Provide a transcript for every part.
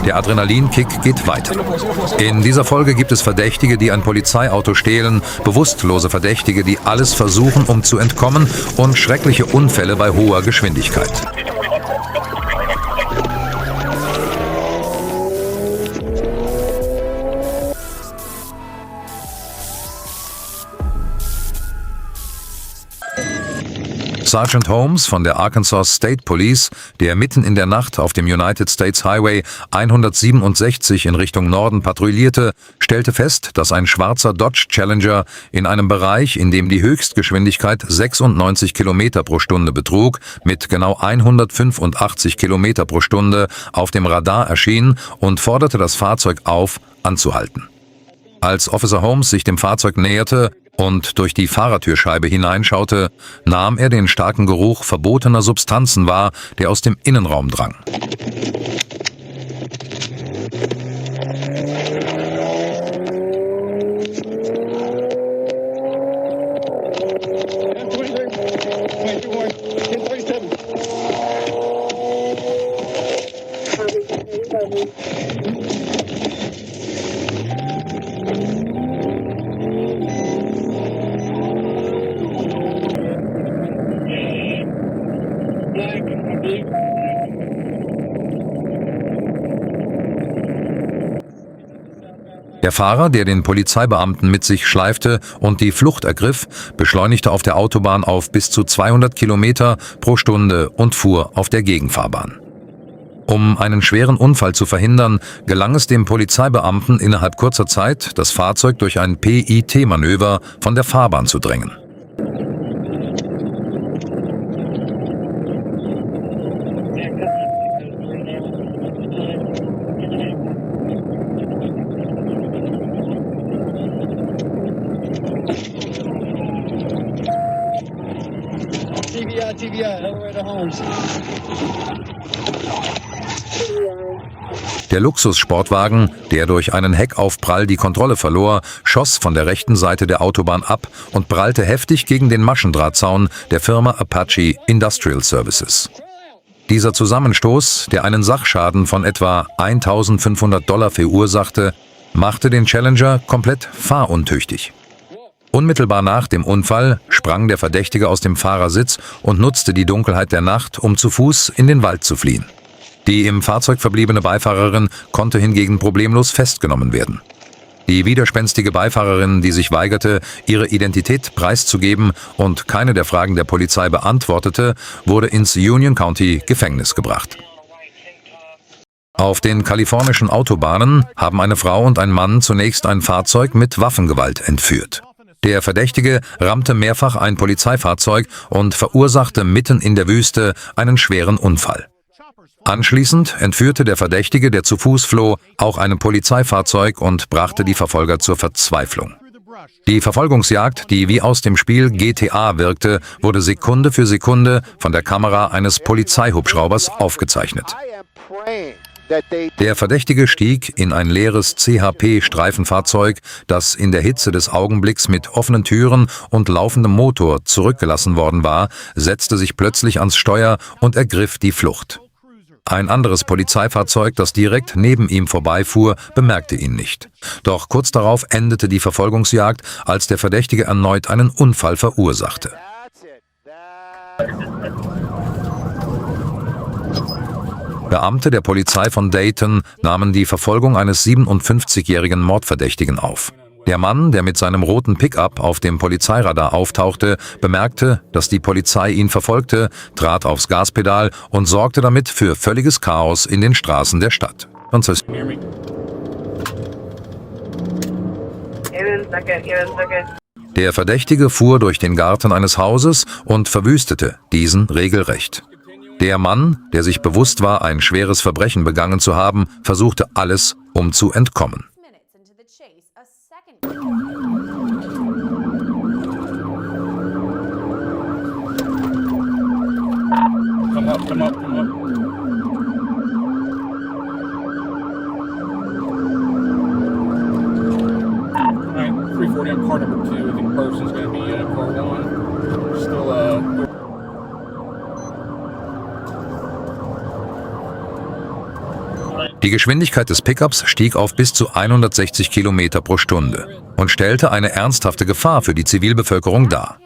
Der Adrenalinkick geht weiter. In dieser Folge gibt es Verdächtige, die ein Polizeiauto stehlen, bewusstlose Verdächtige, die alles versuchen, um zu entkommen, und schreckliche Unfälle bei hoher Geschwindigkeit. Sergeant Holmes von der Arkansas State Police, der mitten in der Nacht auf dem United States Highway 167 in Richtung Norden patrouillierte, stellte fest, dass ein schwarzer Dodge Challenger in einem Bereich, in dem die Höchstgeschwindigkeit 96 km pro Stunde betrug, mit genau 185 km pro Stunde auf dem Radar erschien und forderte das Fahrzeug auf, anzuhalten. Als Officer Holmes sich dem Fahrzeug näherte und durch die Fahrertürscheibe hineinschaute, nahm er den starken Geruch verbotener Substanzen wahr, der aus dem Innenraum drang. Der Fahrer, der den Polizeibeamten mit sich schleifte und die Flucht ergriff, beschleunigte auf der Autobahn auf bis zu 200 Kilometer pro Stunde und fuhr auf der Gegenfahrbahn. Um einen schweren Unfall zu verhindern, gelang es dem Polizeibeamten innerhalb kurzer Zeit, das Fahrzeug durch ein PIT-Manöver von der Fahrbahn zu drängen. Der Luxussportwagen, der durch einen Heckaufprall die Kontrolle verlor, schoss von der rechten Seite der Autobahn ab und prallte heftig gegen den Maschendrahtzaun der Firma Apache Industrial Services. Dieser Zusammenstoß, der einen Sachschaden von etwa $1.500 verursachte, machte den Challenger komplett fahruntüchtig. Unmittelbar nach dem Unfall sprang der Verdächtige aus dem Fahrersitz und nutzte die Dunkelheit der Nacht, um zu Fuß in den Wald zu fliehen. Die im Fahrzeug verbliebene Beifahrerin konnte hingegen problemlos festgenommen werden. Die widerspenstige Beifahrerin, die sich weigerte, ihre Identität preiszugeben und keine der Fragen der Polizei beantwortete, wurde ins Union County Gefängnis gebracht. Auf den kalifornischen Autobahnen haben eine Frau und ein Mann zunächst ein Fahrzeug mit Waffengewalt entführt. Der Verdächtige rammte mehrfach ein Polizeifahrzeug und verursachte mitten in der Wüste einen schweren Unfall. Anschließend entführte der Verdächtige, der zu Fuß floh, auch ein Polizeifahrzeug und brachte die Verfolger zur Verzweiflung. Die Verfolgungsjagd, die wie aus dem Spiel GTA wirkte, wurde Sekunde für Sekunde von der Kamera eines Polizeihubschraubers aufgezeichnet. Der Verdächtige stieg in ein leeres CHP-Streifenfahrzeug, das in der Hitze des Augenblicks mit offenen Türen und laufendem Motor zurückgelassen worden war, setzte sich plötzlich ans Steuer und ergriff die Flucht. Ein anderes Polizeifahrzeug, das direkt neben ihm vorbeifuhr, bemerkte ihn nicht. Doch kurz darauf endete die Verfolgungsjagd, als der Verdächtige erneut einen Unfall verursachte. Beamte der Polizei von Dayton nahmen die Verfolgung eines 57-jährigen Mordverdächtigen auf. Der Mann, der mit seinem roten Pickup auf dem Polizeiradar auftauchte, bemerkte, dass die Polizei ihn verfolgte, trat aufs Gaspedal und sorgte damit für völliges Chaos in den Straßen der Stadt. Der Verdächtige fuhr durch den Garten eines Hauses und verwüstete diesen regelrecht. Der Mann, der sich bewusst war, ein schweres Verbrechen begangen zu haben, versuchte alles, um zu entkommen. Come up. 340 on car number 2. I think person's going to be car 1. Still, Die Geschwindigkeit des Pickups stieg auf bis zu 160 Kilometer pro Stunde und stellte eine ernsthafte Gefahr für die Zivilbevölkerung dar.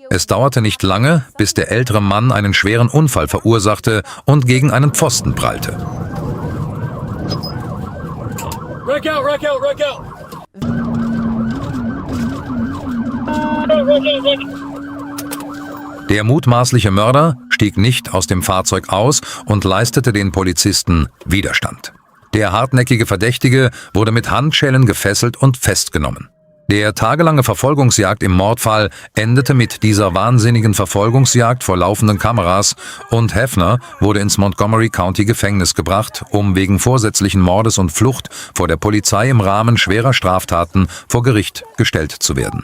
Es dauerte nicht lange, bis der ältere Mann einen schweren Unfall verursachte und gegen einen Pfosten prallte. Wreck out, wreck out, wreck out! Der mutmaßliche Mörder stieg nicht aus dem Fahrzeug aus und leistete den Polizisten Widerstand. Der hartnäckige Verdächtige wurde mit Handschellen gefesselt und festgenommen. Der tagelange Verfolgungsjagd im Mordfall endete mit dieser wahnsinnigen Verfolgungsjagd vor laufenden Kameras und Hefner wurde ins Montgomery County Gefängnis gebracht, um wegen vorsätzlichen Mordes und Flucht vor der Polizei im Rahmen schwerer Straftaten vor Gericht gestellt zu werden.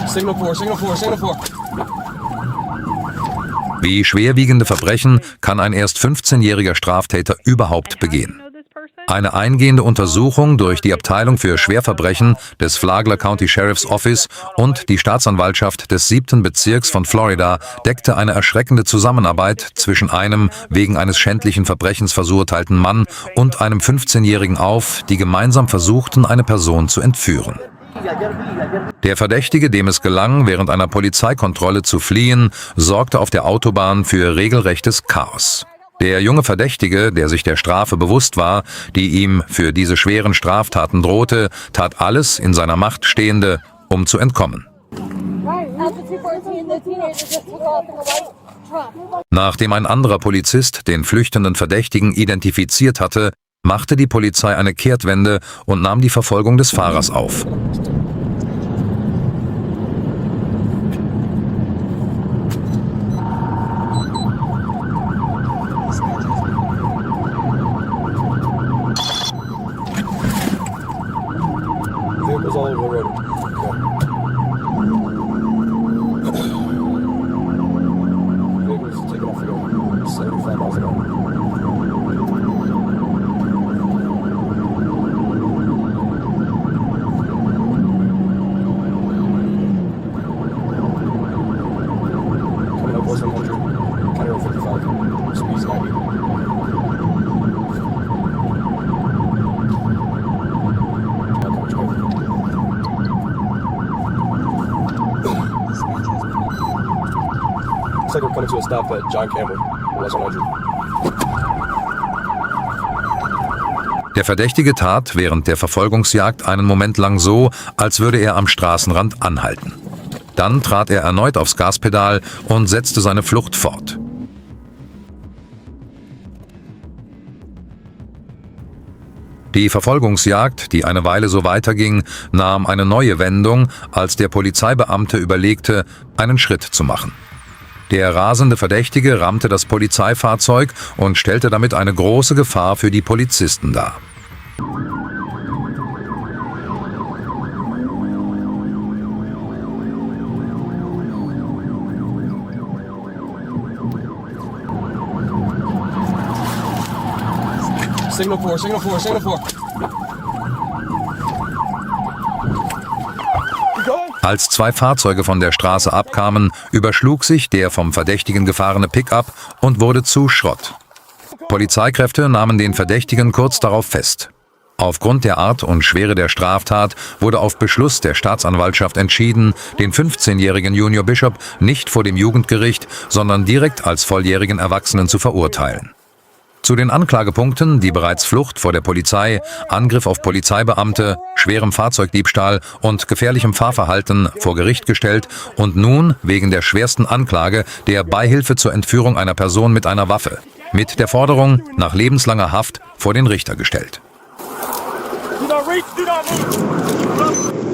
Signal 4, Signal 4, Signal 4. Wie schwerwiegende Verbrechen kann ein erst 15-jähriger Straftäter überhaupt begehen? Eine eingehende Untersuchung durch die Abteilung für Schwerverbrechen des Flagler County Sheriff's Office und die Staatsanwaltschaft des 7. Bezirks von Florida deckte eine erschreckende Zusammenarbeit zwischen einem wegen eines schändlichen Verbrechens verurteilten Mann und einem 15-Jährigen auf, die gemeinsam versuchten, eine Person zu entführen. Der Verdächtige, dem es gelang, während einer Polizeikontrolle zu fliehen, sorgte auf der Autobahn für regelrechtes Chaos. Der junge Verdächtige, der sich der Strafe bewusst war, die ihm für diese schweren Straftaten drohte, tat alles in seiner Macht Stehende, um zu entkommen. Nachdem ein anderer Polizist den flüchtenden Verdächtigen identifiziert hatte, machte die Polizei eine Kehrtwende und nahm die Verfolgung des Fahrers auf. Vehicles all over the road. Vehicles taking off the road. 75 miles an hour. Coming up 100, County Road 55, speed's 90. Looks like we're coming to a stop at John Campbell, West 100. Der Verdächtige tat während der Verfolgungsjagd einen Moment lang so, als würde er am Straßenrand anhalten. Dann trat er erneut aufs Gaspedal und setzte seine Flucht fort. Die Verfolgungsjagd, die eine Weile so weiterging, nahm eine neue Wendung, als der Polizeibeamte überlegte, einen Schritt zu machen. Der rasende Verdächtige rammte das Polizeifahrzeug und stellte damit eine große Gefahr für die Polizisten dar. Signal 4, Signal 4, Signal 4. Als zwei Fahrzeuge von der Straße abkamen, überschlug sich der vom Verdächtigen gefahrene Pickup und wurde zu Schrott. Polizeikräfte nahmen den Verdächtigen kurz darauf fest. Aufgrund der Art und Schwere der Straftat wurde auf Beschluss der Staatsanwaltschaft entschieden, den 15-jährigen Junior Bishop nicht vor dem Jugendgericht, sondern direkt als volljährigen Erwachsenen zu verurteilen. Zu den Anklagepunkten, die bereits Flucht vor der Polizei, Angriff auf Polizeibeamte, schwerem Fahrzeugdiebstahl und gefährlichem Fahrverhalten vor Gericht gestellt und nun wegen der schwersten Anklage der Beihilfe zur Entführung einer Person mit einer Waffe, mit der Forderung nach lebenslanger Haft vor den Richter gestellt. Do not reach, do not move.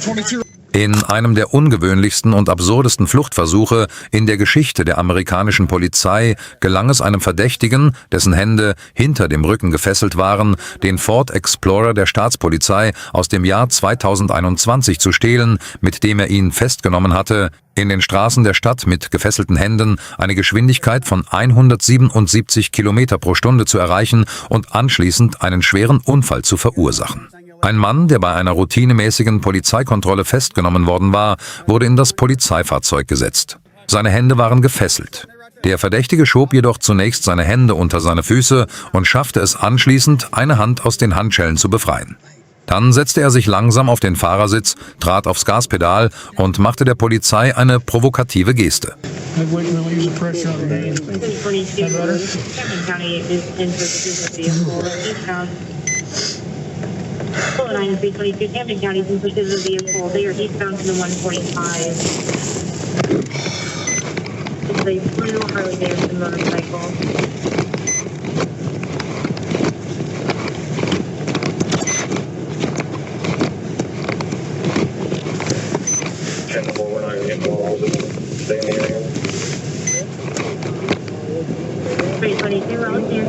922. In einem der ungewöhnlichsten und absurdesten Fluchtversuche in der Geschichte der amerikanischen Polizei gelang es einem Verdächtigen, dessen Hände hinter dem Rücken gefesselt waren, den Ford Explorer der Staatspolizei aus dem Jahr 2021 zu stehlen, mit dem er ihn festgenommen hatte, in den Straßen der Stadt mit gefesselten Händen eine Geschwindigkeit von 177 Kilometer pro Stunde zu erreichen und anschließend einen schweren Unfall zu verursachen. Ein Mann, der bei einer routinemäßigen Polizeikontrolle festgenommen worden war, wurde in das Polizeifahrzeug gesetzt. Seine Hände waren gefesselt. Der Verdächtige schob jedoch zunächst seine Hände unter seine Füße und schaffte es anschließend, eine Hand aus den Handschellen zu befreien. Dann setzte er sich langsam auf den Fahrersitz, trat aufs Gaspedal und machte der Polizei eine provokative Geste. Line 322, Camden County, in pursuit of the vehicle. They are eastbound to the 145. It's a blue Harley Davidson motorcycle. We're not involved with stay in the area. 322, Rollins here.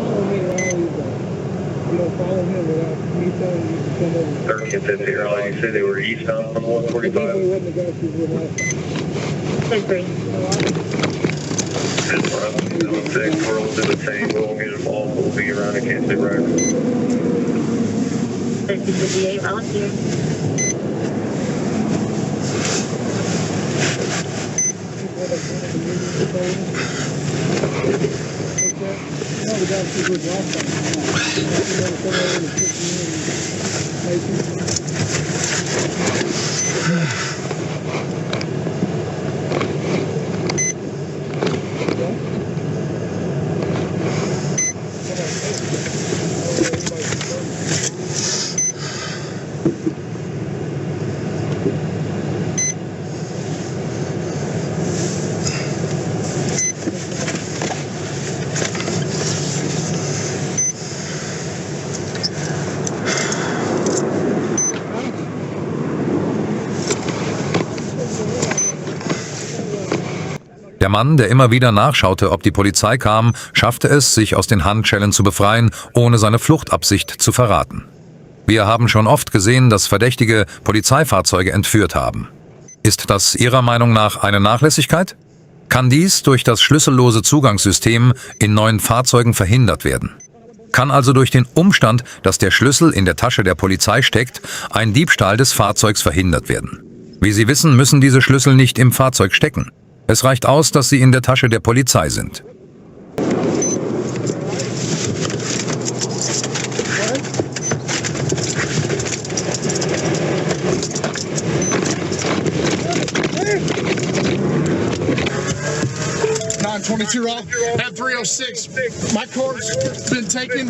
1350 airline, you said they were eastbound from 145? 10-3. We're all do the same, we won't get involved, we'll be around the Kansas Road. 1358, Rollins here. Der Mann, der immer wieder nachschaute, ob die Polizei kam, schaffte es, sich aus den Handschellen zu befreien, ohne seine Fluchtabsicht zu verraten. Wir haben schon oft gesehen, dass Verdächtige Polizeifahrzeuge entführt haben. Ist das Ihrer Meinung nach eine Nachlässigkeit? Kann dies durch das schlüssellose Zugangssystem in neuen Fahrzeugen verhindert werden? Kann also durch den Umstand, dass der Schlüssel in der Tasche der Polizei steckt, ein Diebstahl des Fahrzeugs verhindert werden? Wie Sie wissen, müssen diese Schlüssel nicht im Fahrzeug stecken. Es reicht aus, dass sie in der Tasche der Polizei sind. Roll at 306. My card's been taken.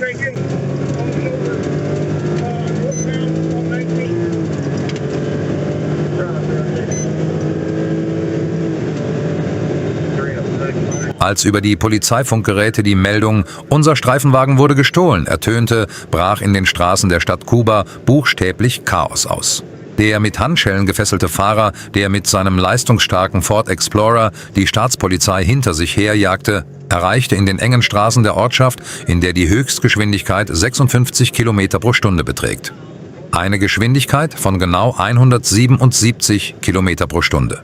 Als über die Polizeifunkgeräte die Meldung „Unser Streifenwagen wurde gestohlen" ertönte, brach in den Straßen der Stadt Kuba buchstäblich Chaos aus. Der mit Handschellen gefesselte Fahrer, der mit seinem leistungsstarken Ford Explorer die Staatspolizei hinter sich herjagte, erreichte in den engen Straßen der Ortschaft, in der die Höchstgeschwindigkeit 56 Kilometer pro Stunde beträgt. Eine Geschwindigkeit von genau 177 Kilometer pro Stunde.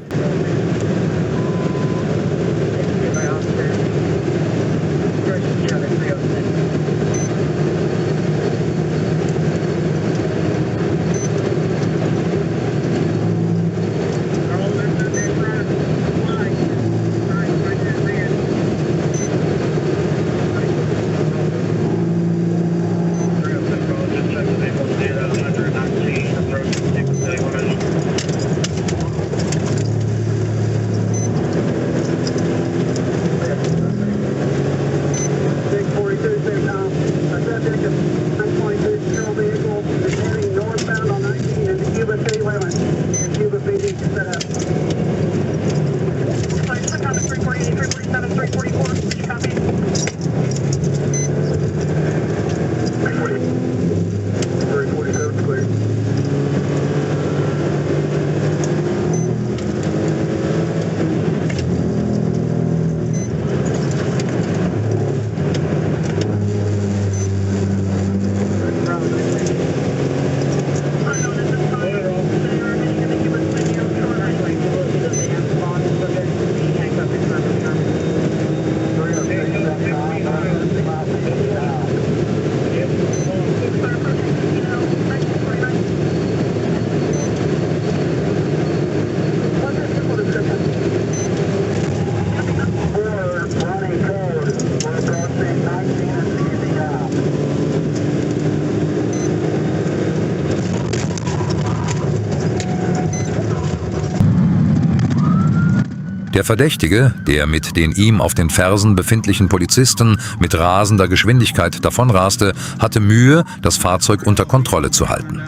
Der Verdächtige, der mit den ihm auf den Fersen befindlichen Polizisten mit rasender Geschwindigkeit davonraste, hatte Mühe, das Fahrzeug unter Kontrolle zu halten.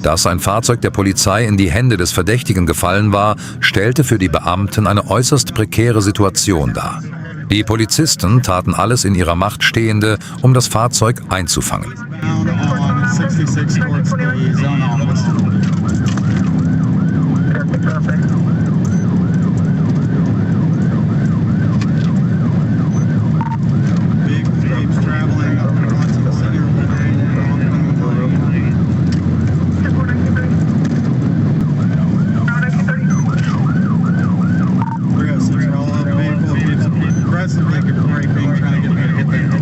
Dass ein Fahrzeug der Polizei in die Hände des Verdächtigen gefallen war, stellte für die Beamten eine äußerst prekäre Situation dar. Die Polizisten taten alles in ihrer Macht Stehende, um das Fahrzeug einzufangen. Bound on 66 towards the zone office. Big jeeps traveling up onto the center of the lane. We're gonna switch all up. Vehicle keeps aggressively braking, trying to get hit that.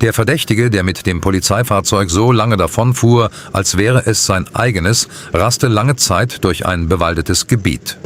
Der Verdächtige, der mit dem Polizeifahrzeug so lange davonfuhr, als wäre es sein eigenes, raste lange Zeit durch ein bewaldetes Gebiet.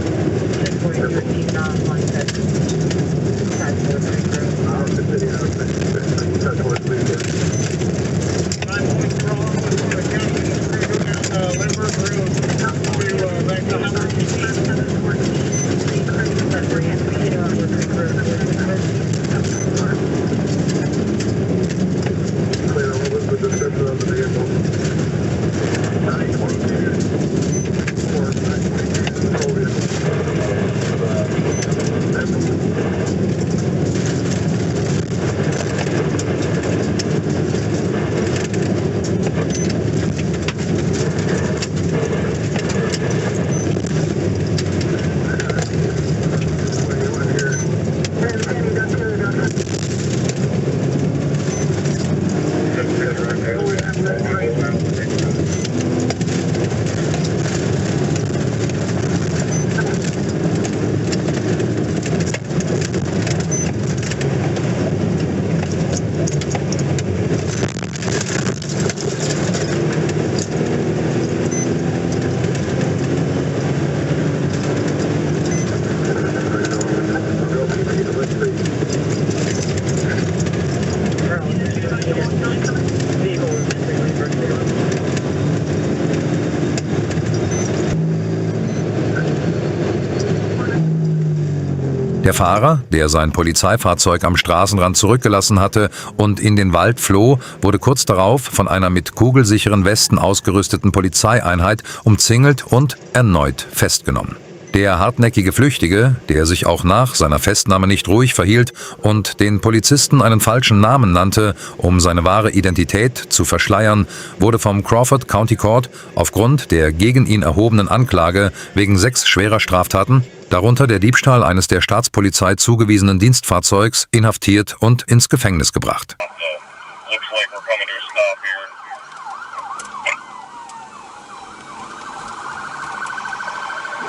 Der Fahrer, der sein Polizeifahrzeug am Straßenrand zurückgelassen hatte und in den Wald floh, wurde kurz darauf von einer mit kugelsicheren Westen ausgerüsteten Polizeieinheit umzingelt und erneut festgenommen. Der hartnäckige Flüchtige, der sich auch nach seiner Festnahme nicht ruhig verhielt und den Polizisten einen falschen Namen nannte, um seine wahre Identität zu verschleiern, wurde vom Crawford County Court aufgrund der gegen ihn erhobenen Anklage wegen 6 schwerer Straftaten, darunter der Diebstahl eines der Staatspolizei zugewiesenen Dienstfahrzeugs, inhaftiert und ins Gefängnis gebracht. Looks like we're coming to a stop here.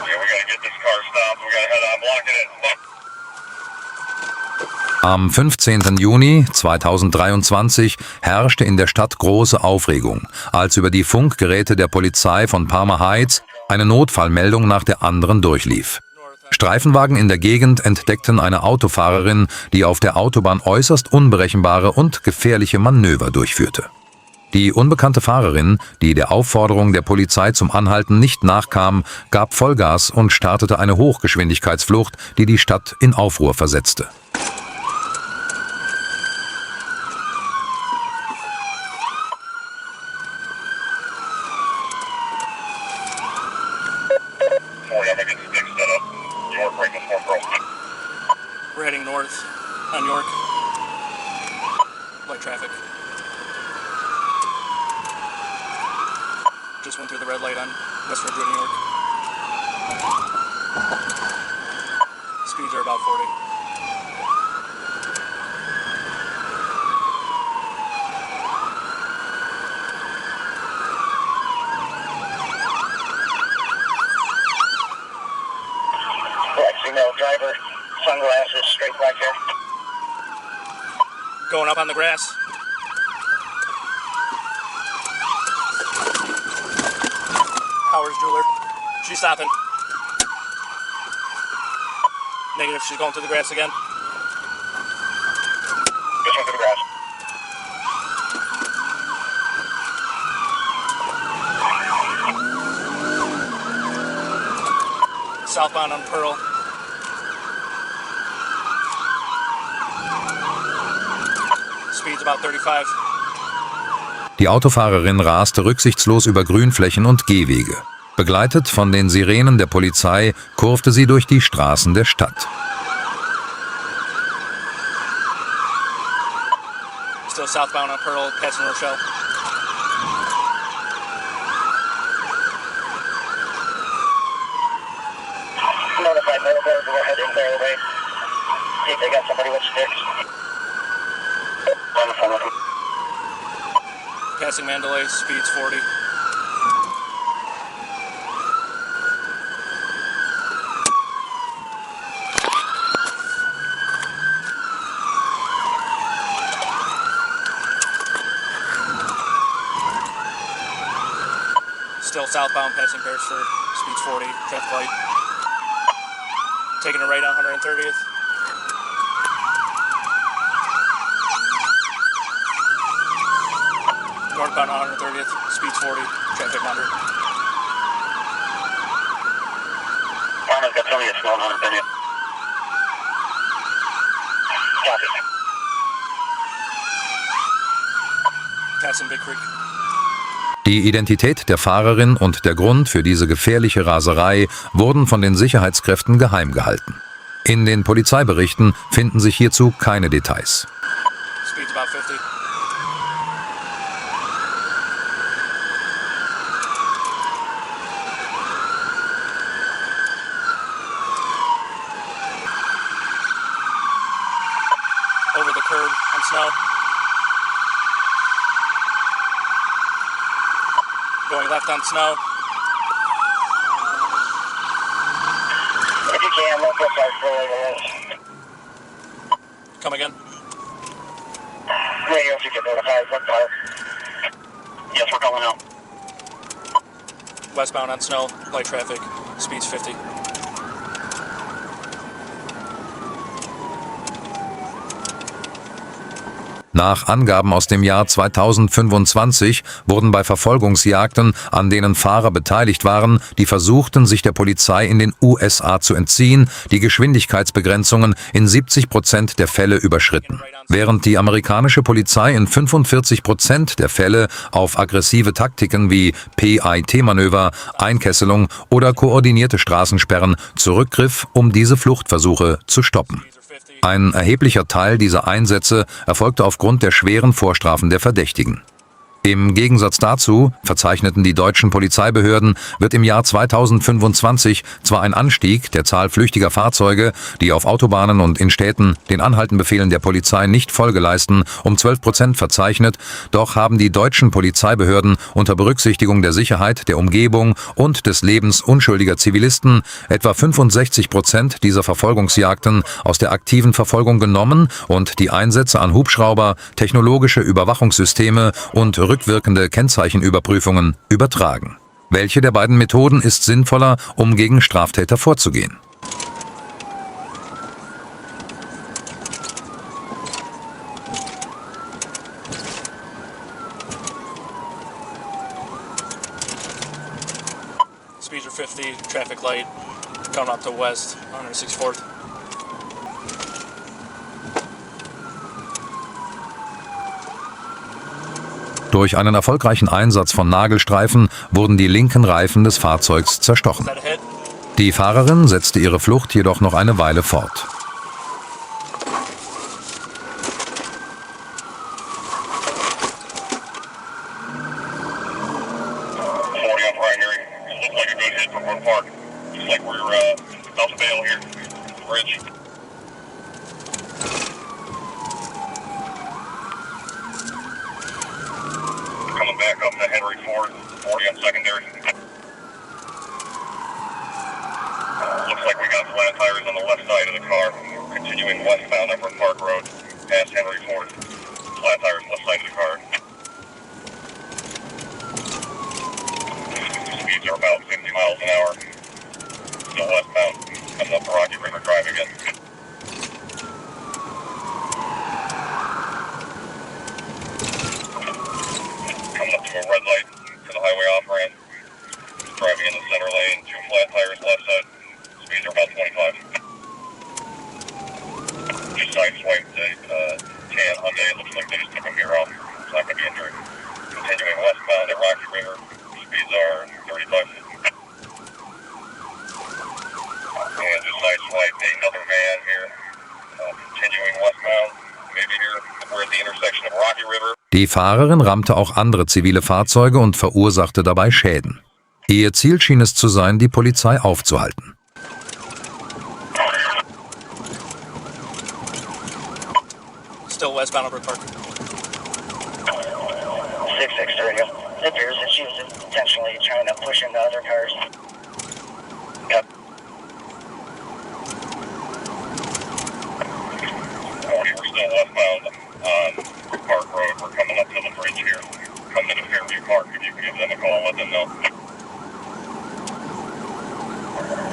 Yeah, we gotta get this car stopped. We gotta head on, block it in. Am 15. Juni 2023 herrschte in der Stadt große Aufregung, als über die Funkgeräte der Polizei von Palmer Heights eine Notfallmeldung nach der anderen durchlief. Streifenwagen in der Gegend entdeckten eine Autofahrerin, die auf der Autobahn äußerst unberechenbare und gefährliche Manöver durchführte. Die unbekannte Fahrerin, die der Aufforderung der Polizei zum Anhalten nicht nachkam, gab Vollgas und startete eine Hochgeschwindigkeitsflucht, die die Stadt in Aufruhr versetzte. We're heading north on York. Light traffic. Just went through the red light on West Ridgeway, New York. Speeds are about 40. Female driver, sunglasses, straight back here. Going up on the grass. Howard's jeweler. She's stopping. Negative, she's going through the grass again. Just went through the grass. Southbound on Pearl. Speed's about 35. Die Autofahrerin raste rücksichtslos über Grünflächen und Gehwege. Begleitet von den Sirenen der Polizei kurfte sie durch die Straßen der Stadt. Still southbound on Pearl, passing Rochelle. Notified motorboard, we're heading their way. See if they got somebody with sticks. On the phone with them. Passing Mandalay, speeds 40. Still southbound, passing Beresford, speeds 40, traffic light. Taking a right on 130th. Northbound on 130th, speeds 40, traffic 100. Farmer's got somebody that's going 130th. Copy. Passing Big Creek. Die Identität der Fahrerin und der Grund für diese gefährliche Raserei wurden von den Sicherheitskräften geheim gehalten. In den Polizeiberichten finden sich hierzu keine Details. Speeds about 50. Over the curb on snow. Going left on snow. If you can, look up our floor. Come again. Radio, if you get notified, what car? Yes, we're calling out. Westbound on snow, light traffic, speeds 50. Nach Angaben aus dem Jahr 2025 wurden bei Verfolgungsjagden, an denen Fahrer beteiligt waren, die versuchten, sich der Polizei in den USA zu entziehen, die Geschwindigkeitsbegrenzungen in 70% der Fälle überschritten. Während die amerikanische Polizei in 45% der Fälle auf aggressive Taktiken wie PIT-Manöver, Einkesselung oder koordinierte Straßensperren zurückgriff, um diese Fluchtversuche zu stoppen. Ein erheblicher Teil dieser Einsätze erfolgte aufgrund der schweren Vorstrafen der Verdächtigen. Im Gegensatz dazu, verzeichneten die deutschen Polizeibehörden, wird im Jahr 2025 zwar ein Anstieg der Zahl flüchtiger Fahrzeuge, die auf Autobahnen und in Städten den Anhaltenbefehlen der Polizei nicht Folge leisten, um 12% verzeichnet, doch haben die deutschen Polizeibehörden unter Berücksichtigung der Sicherheit, der Umgebung und des Lebens unschuldiger Zivilisten etwa 65% dieser Verfolgungsjagden aus der aktiven Verfolgung genommen und die Einsätze an Hubschrauber, technologische Überwachungssysteme und rückwirkende Kennzeichenüberprüfungen übertragen. Welche der beiden Methoden ist sinnvoller, um gegen Straftäter vorzugehen? Speeds are 50, traffic light, coming up to west, 164th. Durch einen erfolgreichen Einsatz von Nagelstreifen wurden die linken Reifen des Fahrzeugs zerstochen. Is that a hit? Die Fahrerin setzte ihre Flucht jedoch noch eine Weile fort. Coming back up to Henry Ford, 40 on secondary. Looks like we got flat tires on the left side of the car. Continuing westbound Upper Park Road, past Henry Ford. Flat tires left side of the car. Speeds are about 50 miles an hour. Still westbound. Coming up the Rocky River Drive again. Coming up to a red light to the highway off-ramp. Driving in the center lane, 2 flat tires left side. Speeds are about 25. Just sideswiped a tan Hyundai. It looks like they just took a mirror off. It's not going to be injured. Continuing westbound at Rocky River. Speeds are 35. And just sideswiped another van here. Continuing westbound. Maybe here. We're at the intersection of Rocky River. Die Fahrerin rammte auch andere zivile Fahrzeuge und verursachte dabei Schäden. Ihr Ziel schien es zu sein, die Polizei aufzuhalten. Still westbound Upper Park. 6-6 radio. It appears that she was intentionally trying to push into other cars. Yep. 40, we're still westbound on Park Road. We're coming up to the bridge here. Coming to Fairview Park. If you can give them a call, let them know.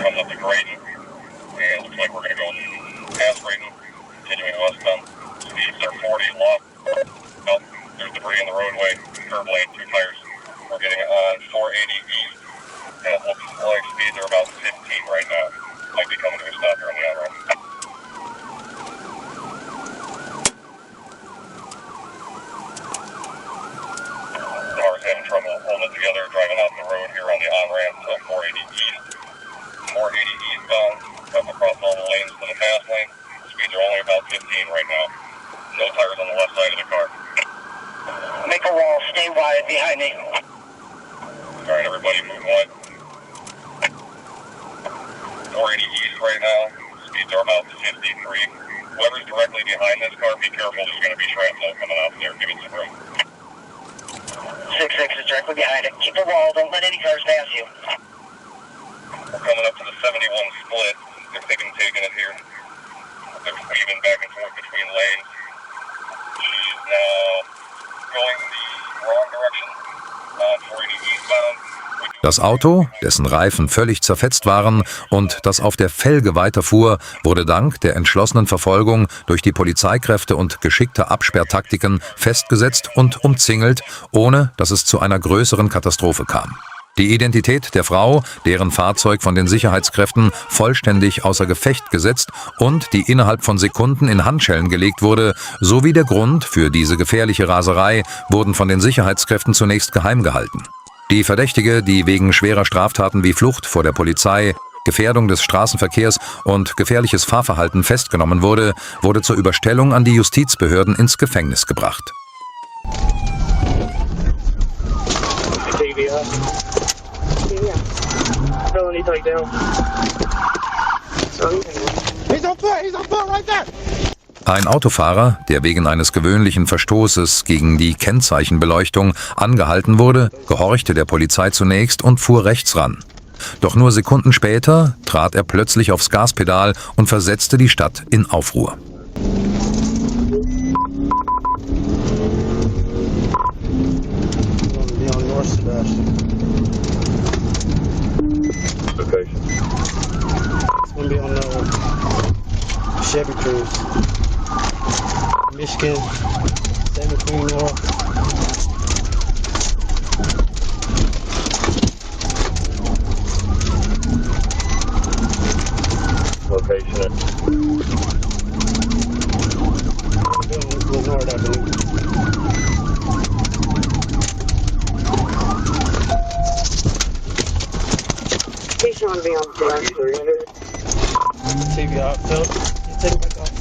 Coming up to Graydon. And looks like we're going to go past Graydon. Continuing westbound. Speeds are 40, lost. Nope, there's debris in the roadway. Curb lane, 2 tires. We're getting on 480 east. And it looks like speeds are about 15 right now. Might be coming to a stop here on the on-ramp. Cars having trouble holding it together, driving out the road here on the on-ramp to 480 east. 480 eastbound, cutting across all the lanes to the fast lane. Speeds are only about 15 right now. No tires on the left side of the car. Make a wall, stay wide behind me. Alright, everybody move wide. 480 east right now. Speeds are about 53. Whoever's directly behind this car, be careful. There's going to be shrapnel coming out there. Give it some room. 6-6 is directly behind it. Keep a wall. Don't let any cars pass you. We're coming up to the 71 split. They're taking it here. They're weaving back and forth between lanes. She's now going the wrong direction on 480 eastbound. Das Auto, dessen Reifen völlig zerfetzt waren und das auf der Felge weiterfuhr, wurde dank der entschlossenen Verfolgung durch die Polizeikräfte und geschickter Absperrtaktiken festgesetzt und umzingelt, ohne dass es zu einer größeren Katastrophe kam. Die Identität der Frau, deren Fahrzeug von den Sicherheitskräften vollständig außer Gefecht gesetzt und die innerhalb von Sekunden in Handschellen gelegt wurde, sowie der Grund für diese gefährliche Raserei wurden von den Sicherheitskräften zunächst geheim gehalten. Die Verdächtige, die wegen schwerer Straftaten wie Flucht vor der Polizei, Gefährdung des Straßenverkehrs und gefährliches Fahrverhalten festgenommen wurde, wurde zur Überstellung an die Justizbehörden ins Gefängnis gebracht. Ein Autofahrer, der wegen eines gewöhnlichen Verstoßes gegen die Kennzeichenbeleuchtung angehalten wurde, gehorchte der Polizei zunächst und fuhr rechts ran. Doch nur Sekunden später trat er plötzlich aufs Gaspedal und versetzte die Stadt in Aufruhr. Chevy Cruise, Michigan, Santa Cruz North. Location. North, I believe. Station on beyond 300. TV outfield. Take it back off.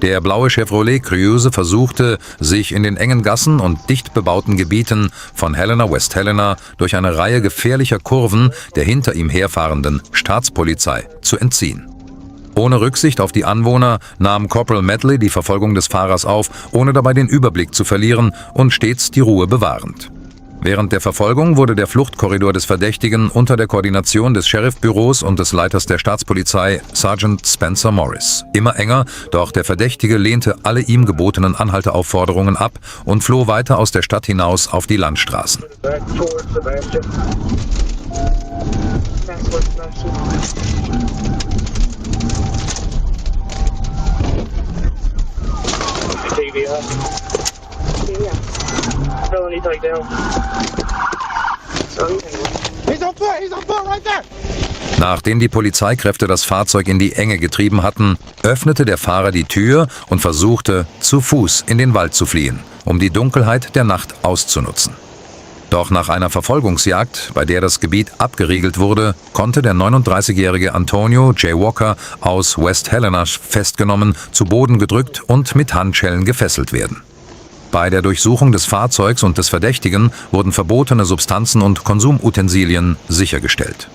Der blaue Chevrolet Cruze versuchte, sich in den engen Gassen und dicht bebauten Gebieten von Helena, West Helena durch eine Reihe gefährlicher Kurven der hinter ihm herfahrenden Staatspolizei zu entziehen. Ohne Rücksicht auf die Anwohner nahm Corporal Medley die Verfolgung des Fahrers auf, ohne dabei den Überblick zu verlieren und stets die Ruhe bewahrend. Während der Verfolgung wurde der Fluchtkorridor des Verdächtigen unter der Koordination des Sheriffbüros und des Leiters der Staatspolizei, Sergeant Spencer Morris, immer enger, doch der Verdächtige lehnte alle ihm gebotenen Anhalteaufforderungen ab und floh weiter aus der Stadt hinaus auf die Landstraßen. Nachdem die Polizeikräfte das Fahrzeug in die Enge getrieben hatten, öffnete der Fahrer die Tür und versuchte, zu Fuß in den Wald zu fliehen, um die Dunkelheit der Nacht auszunutzen. Doch nach einer Verfolgungsjagd, bei der das Gebiet abgeriegelt wurde, konnte der 39-jährige Antonio J. Walker aus West Helena festgenommen, zu Boden gedrückt und mit Handschellen gefesselt werden. Bei der Durchsuchung des Fahrzeugs und des Verdächtigen wurden verbotene Substanzen und Konsumutensilien sichergestellt.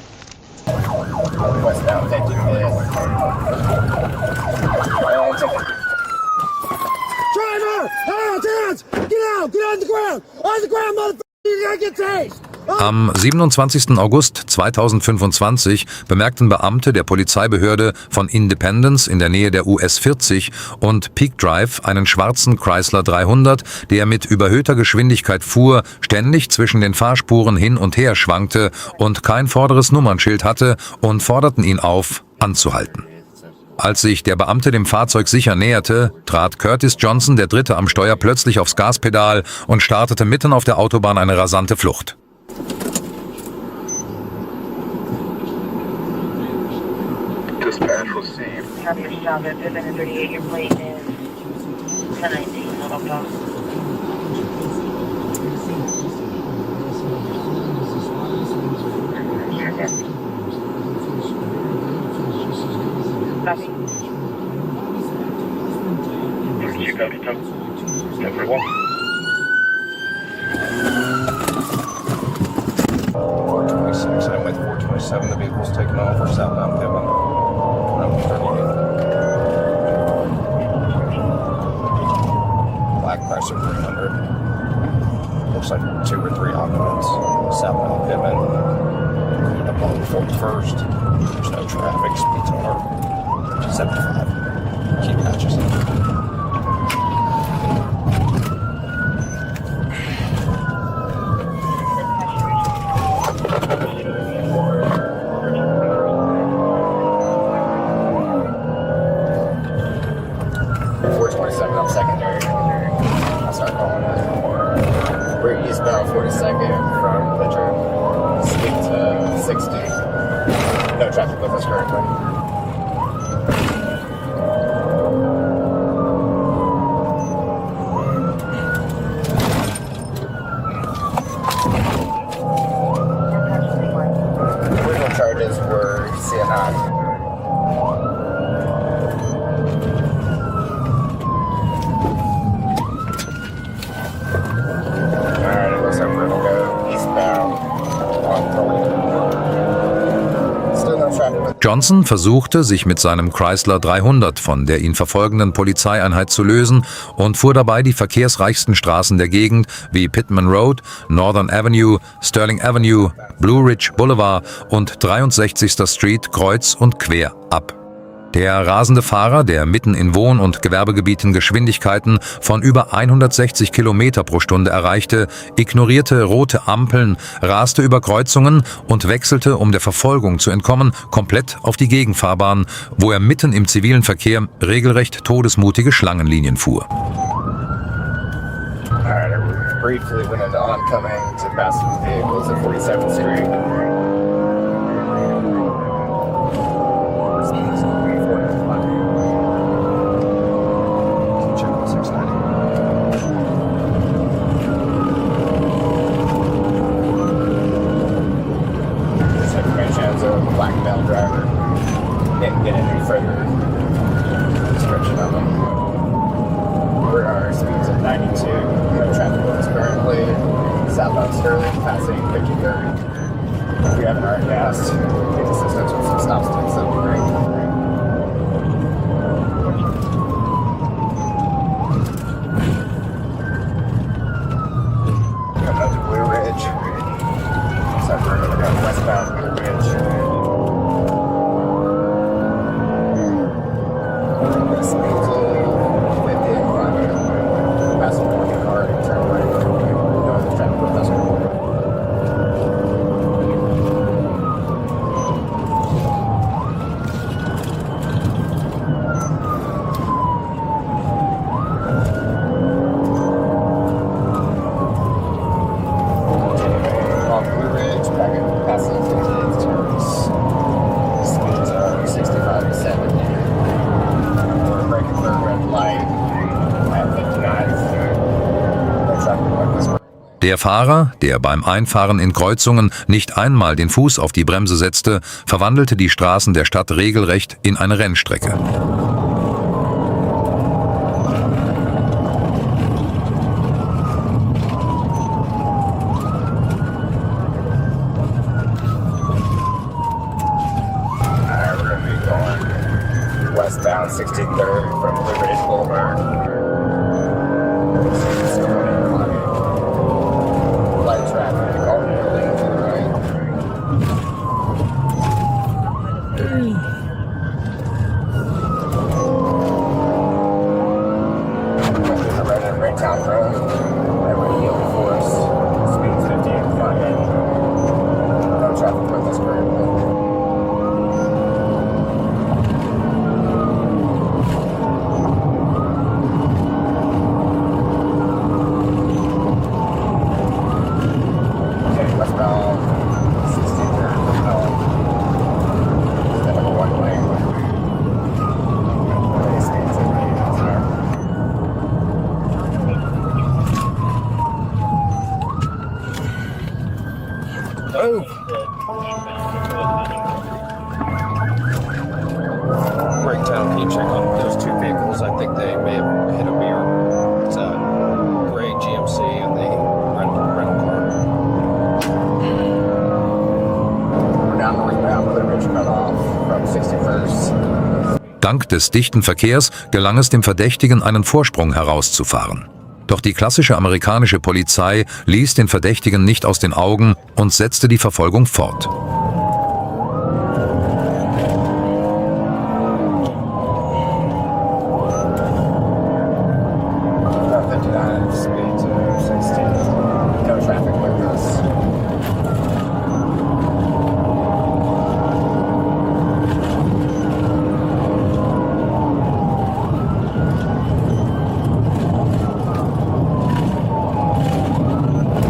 Am 27. August 2025 bemerkten Beamte der Polizeibehörde von Independence in der Nähe der US 40 und Peak Drive einen schwarzen Chrysler 300, der mit überhöhter Geschwindigkeit fuhr, ständig zwischen den Fahrspuren hin und her schwankte und kein vorderes Nummernschild hatte, und forderten ihn auf, anzuhalten. Als sich der Beamte dem Fahrzeug sicher näherte, trat Curtis Johnson, der Dritte am Steuer, plötzlich aufs Gaspedal und startete mitten auf der Autobahn eine rasante Flucht. Dispatch received. Have your stop at 38, your plate is 1019, Little Dog. Copy. You got it, 1031. I'm with 427. The vehicle's taken off for southbound Pittman. Around 38. Black Chrysler 300. Looks like 2 or 3 occupants. Southbound Pittman. Up on 41st. There's no traffic. Speeds are 75. Keep patches. traffic with us currently. Original charges were CNI. Alright, it looks like we're gonna go eastbound on Toledo. Still no traffic with Johnson versuchte, sich mit seinem Chrysler 300 von der ihn verfolgenden Polizeieinheit zu lösen und fuhr dabei die verkehrsreichsten Straßen der Gegend wie Pittman Road, Northern Avenue, Sterling Avenue, Blue Ridge Boulevard und 63. Street kreuz und quer ab. Der rasende Fahrer, der mitten in Wohn- und Gewerbegebieten Geschwindigkeiten von über 160 Kilometer pro Stunde erreichte, ignorierte rote Ampeln, raste über Kreuzungen und wechselte, um der Verfolgung zu entkommen, komplett auf die Gegenfahrbahn, wo er mitten im zivilen Verkehr regelrecht todesmutige Schlangenlinien fuhr. Alright, I briefly went into oncoming to pass some vehicles at 47th Street. This information has a black male driver. Didn't get any further description of him. We're our speeds of 92. No traffic is currently southbound Sterling, passing 53rd. If you haven't already asked, get assistance with some stop sticks, that'd be great. Coming up to Blue Ridge. Looks like we're gonna go westbound Blue Ridge. This speeds a bit in, passing the car and turn right. Going the traffic with us. On Blue Ridge, back at passing 58th turns. Speeds are 65 to 70. We're braking for a red light at 59. No traffic like this. Der Fahrer, der beim Einfahren in Kreuzungen nicht einmal den Fuß auf die Bremse setzte, verwandelte die Straßen der Stadt regelrecht in eine Rennstrecke. Alright, we're gonna be going westbound 63rd from Blue Ridge Boulevard. Light traffic, alternating to the right. Going through the right at Raytown Road. Right way yield for us. Speeds 58 to 5. No traffic with us currently. Okay, westbound 63rd from home. Step up one way. Speeds at 80 miles an hour. Oh! Breakdown, can you check on those two vehicles? I think they may have hit a mirror. It's a gray GMC and the rental car. We're down northbound Blue Ridge cutoff from 61st. Dank des dichten Verkehrs gelang es dem Verdächtigen, einen Vorsprung herauszufahren. Doch die klassische amerikanische Polizei ließ den Verdächtigen nicht aus den Augen und setzte die Verfolgung fort. About 59 speeds of 16. No traffic with us.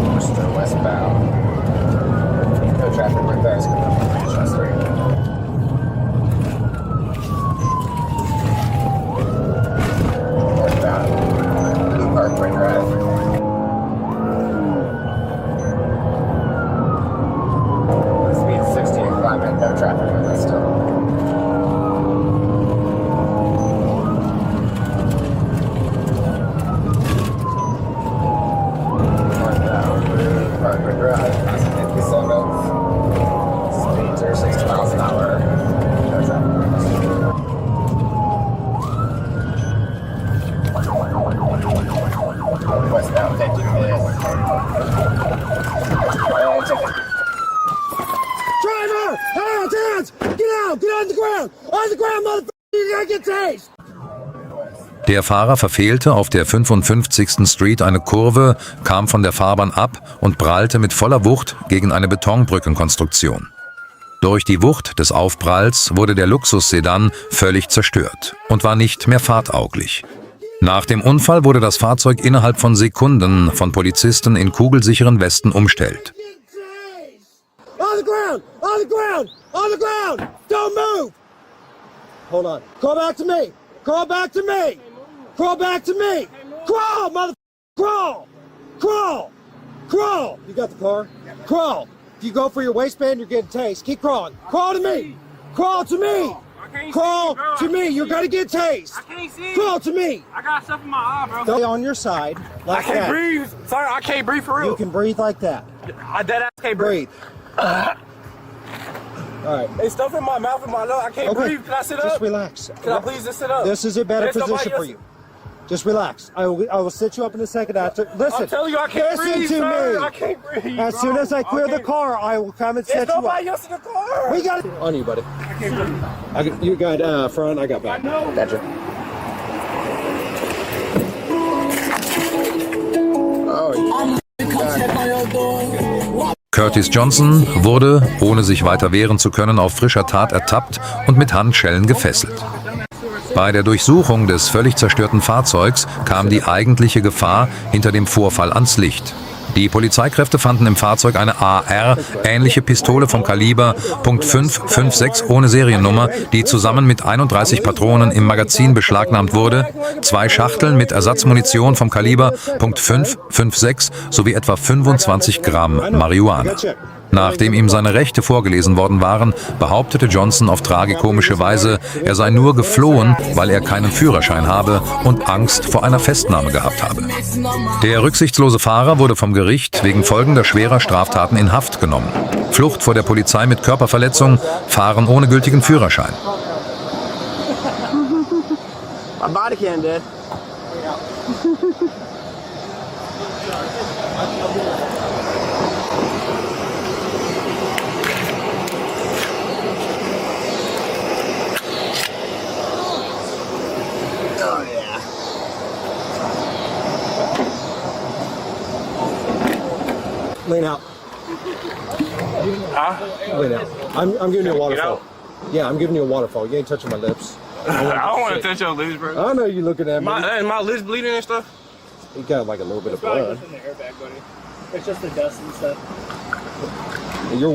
We're still westbound. No traffic with us coming up from Manchester. car! Hands, hands! Get out! Get on the ground! On the ground, motherfucker! You're gonna get tased! Der Fahrer verfehlte auf der 55. Street eine Kurve, kam von der Fahrbahn ab und prallte mit voller Wucht gegen eine Betonbrückenkonstruktion. Durch die Wucht des Aufpralls wurde der Luxussedan völlig zerstört und war nicht mehr fahrtauglich. Nach dem Unfall wurde das Fahrzeug innerhalb von Sekunden von Polizisten in kugelsicheren Westen umstellt. On the ground! On the ground! On the ground! Don't move! Hold on. Crawl back to me! Crawl back to me! Crawl back to me! Crawl, mother... Crawl! Crawl! Crawl! You got the car? Crawl! If you go for your waistband, you're getting tased. Keep crawling. Crawl to me! Crawl to me! Crawl to me! You're gonna get tased! I can't see. Crawl to me! I got stuff in my eye, bro. Stay on your side, like I can't that. breathe. Sorry, I can't breathe for real. You can breathe like that. I dead ass can't breathe. Breathe. All right. There's stuff in my mouth and my nose. I can't Okay. breathe. Can I sit Just up? relax. Can I please just sit up? This is a better There's nobody position for else- you. Just relax. I will sit you up in a second after. Listen. I'm telling you, I can't listen breathe, to sir. me. I can't breathe. As soon as I clear the Okay. car, I will come and set There's you up. nobody else in the car. We got it on you, buddy. I can't breathe. You got front. I got back. No. Gotcha. Curtis Johnson wurde, ohne sich weiter wehren zu können, auf frischer Tat ertappt und mit Handschellen gefesselt. Bei der Durchsuchung des völlig zerstörten Fahrzeugs kam die eigentliche Gefahr hinter dem Vorfall ans Licht. Die Polizeikräfte fanden im Fahrzeug eine AR-ähnliche Pistole vom Kaliber .556 ohne Seriennummer, die zusammen mit 31 Patronen im Magazin beschlagnahmt wurde, 2 Schachteln mit Ersatzmunition vom Kaliber .556 sowie etwa 25 Gramm Marihuana. Nachdem ihm seine Rechte vorgelesen worden waren, behauptete Johnson auf tragikomische Weise, er sei nur geflohen, weil er keinen Führerschein habe und Angst vor einer Festnahme gehabt habe. Der rücksichtslose Fahrer wurde vom Gericht wegen folgender schwerer Straftaten in Haft genommen: Flucht vor der Polizei mit Körperverletzung, Fahren ohne gültigen Führerschein. My body cam dead. Lean out. Huh? Lean out. I'm giving you a waterfall. out? Yeah, I'm giving you a waterfall. You ain't touching my lips. I don't want to touch your lips, bro. I know you looking at me. My lips bleeding and stuff. You got like a little bit of blood. in the airbag, buddy. It's just the dust and stuff. You're